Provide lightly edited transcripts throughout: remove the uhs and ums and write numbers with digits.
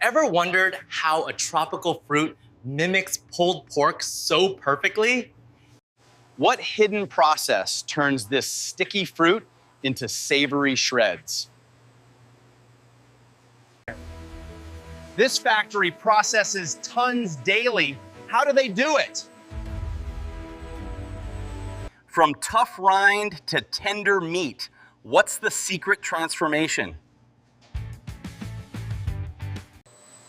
Ever wondered how a tropical fruit mimics pulled pork so perfectly? What hidden process turns this sticky fruit into savory shreds? This factory processes tons daily. How do they do it? From tough rind to tender meat, what's the secret transformation?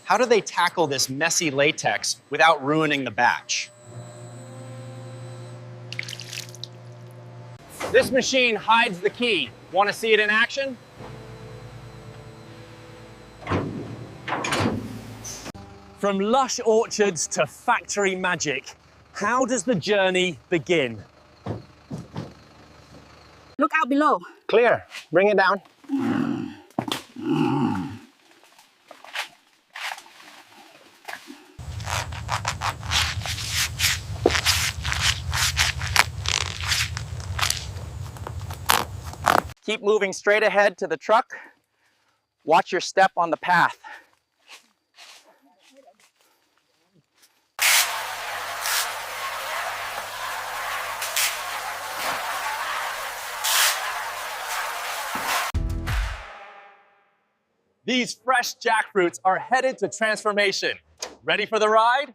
How do they tackle this messy latex without ruining the batch? This machine hides the key. Want to see it in action? From lush orchards to factory magic, how does the journey begin? Look out below. Clear. Bring it down. Keep moving straight ahead to the truck. Watch your step on the path. These fresh jackfruits are headed to transformation. Ready for the ride?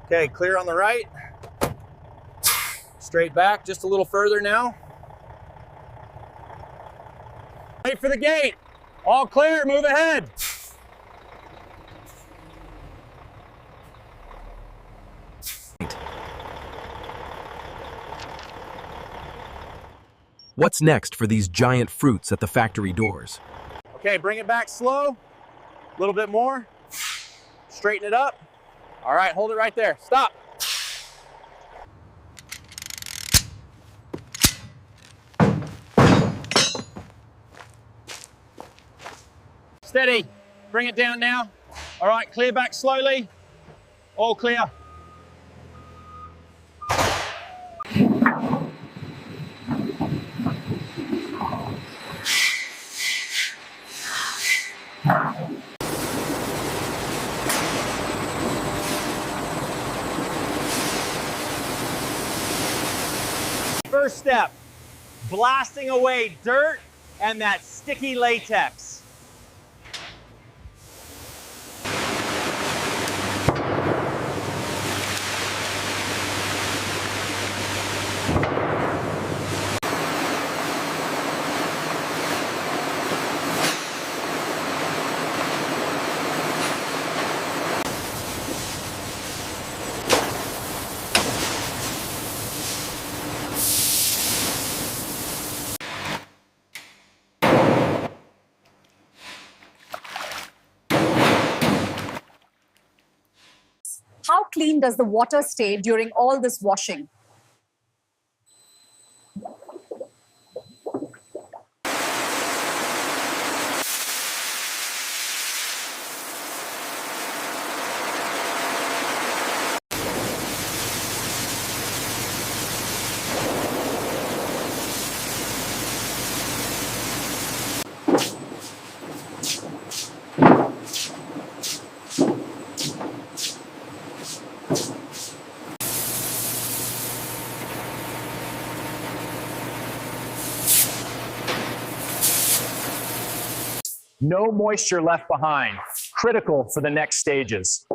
Okay, clear on the right. Straight back, just a little further now. Wait for the gate. All clear, move ahead. What's next for these giant fruits at the factory doors? Okay, bring it back slow. A little bit more. Straighten it up. All right, hold it right there. Stop. Steady. Bring it down now. All right, clear back slowly. All clear. First step, blasting away dirt and that sticky latex. How clean does the water stay during all this washing? No moisture left behind, critical for the next stages.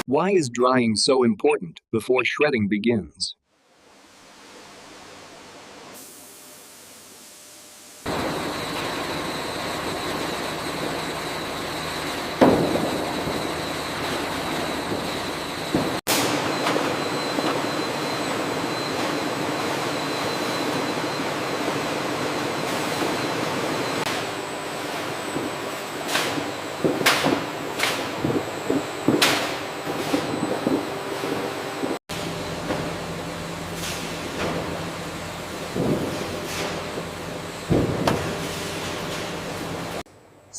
Why is drying so important before shredding begins?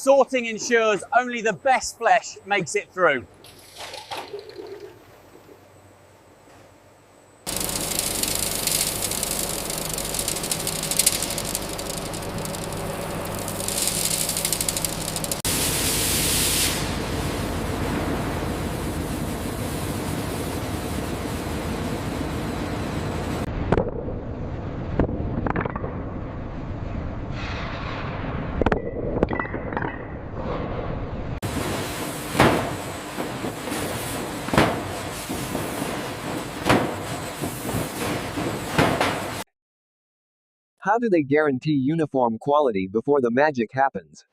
sorting ensures only the best flesh makes it through. How do they guarantee uniform quality before the magic happens?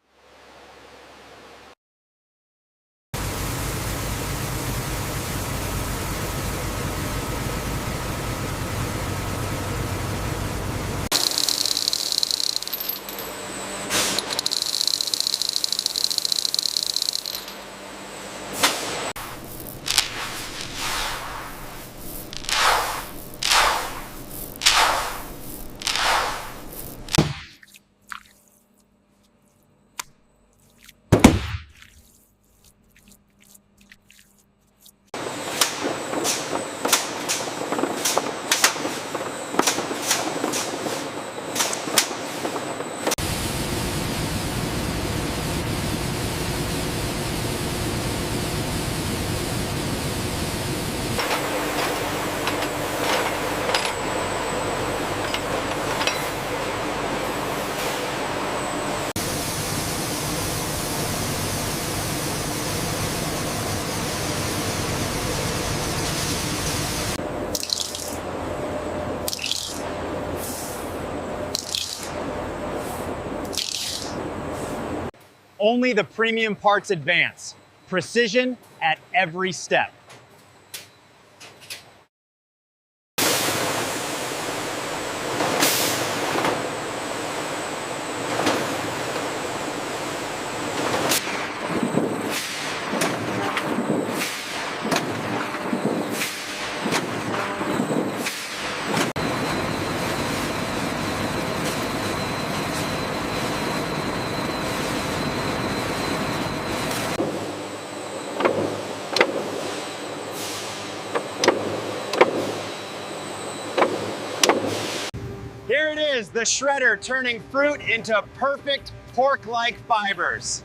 Only the premium parts advance. Precision at every step. Here it is, the shredder turning fruit into perfect pork-like fibers.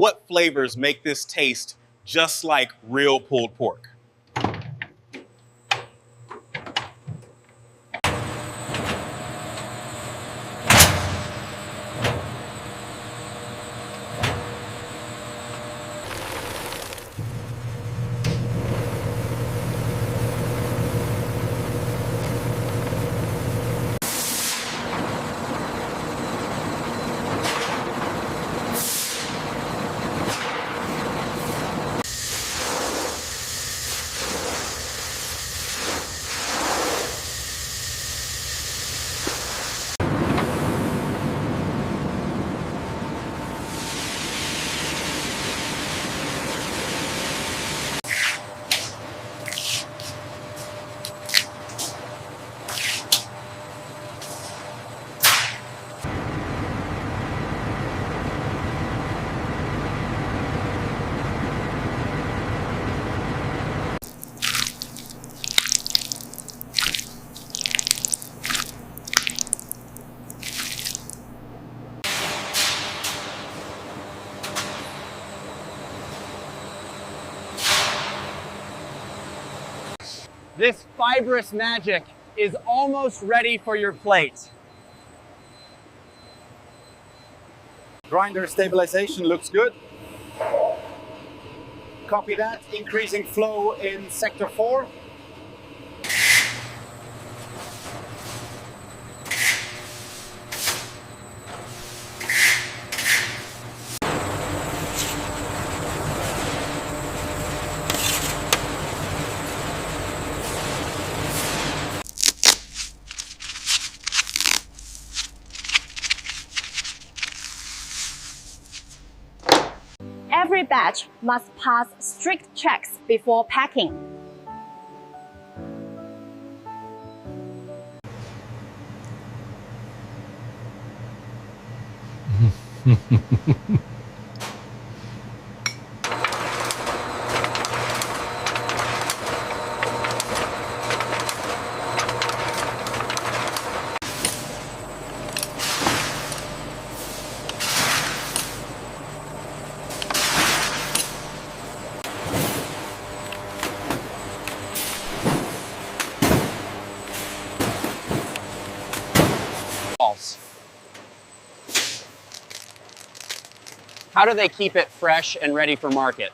What flavors make this taste just like real pulled pork? This fibrous magic is almost ready for your plate. Grinder stabilization looks good. Copy that, increasing flow in sector 4. every batch must pass strict checks before packing. How do they keep it fresh and ready for market?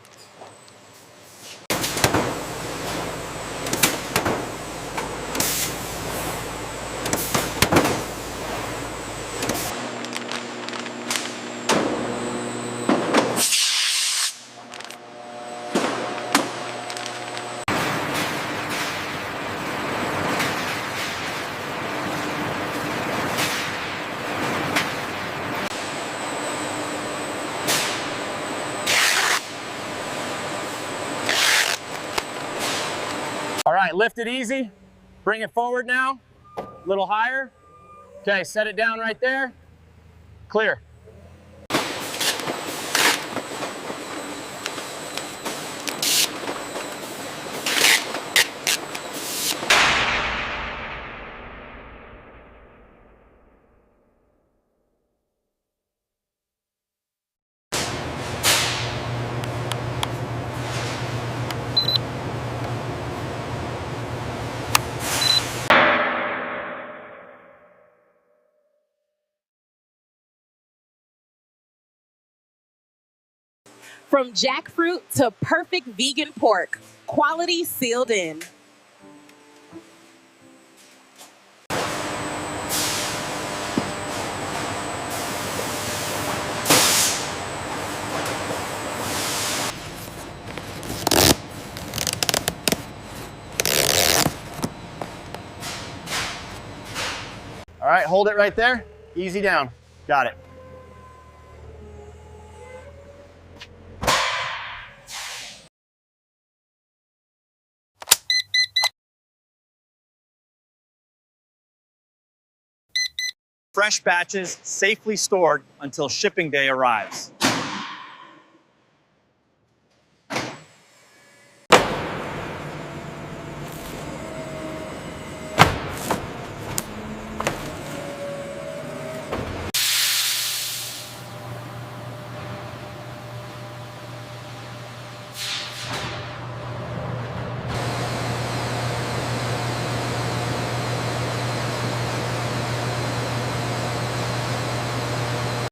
All right, lift it easy. Bring it forward now. A little higher. Okay, set it down right there. Clear. From jackfruit to perfect vegan pork, quality sealed in. All right, hold it right there. Easy down. Got it. Fresh batches safely stored until shipping day arrives.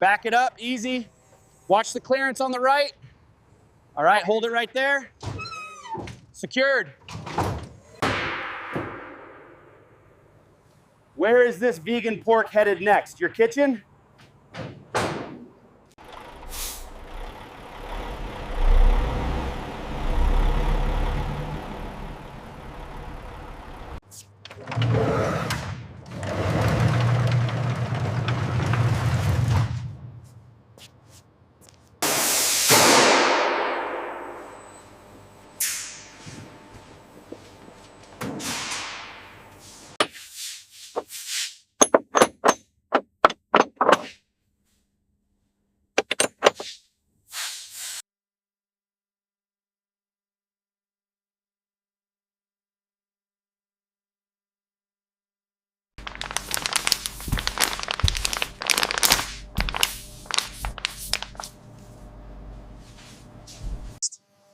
Back it up, easy. Watch the clearance on the right. All right, hold it right there. Secured. Where is this vegan pork headed next? Your kitchen?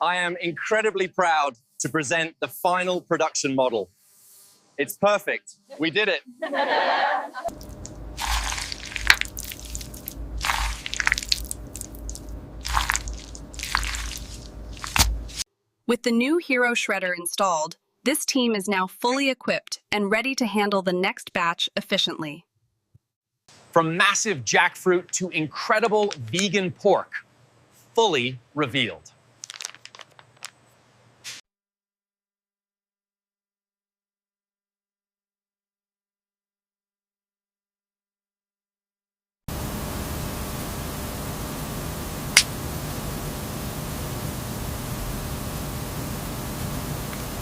I am incredibly proud to present the final production model. It's perfect. We did it. With the new Hero Shredder installed, this team is now fully equipped and ready to handle the next batch efficiently. From massive jackfruit to incredible vegan pork, fully revealed.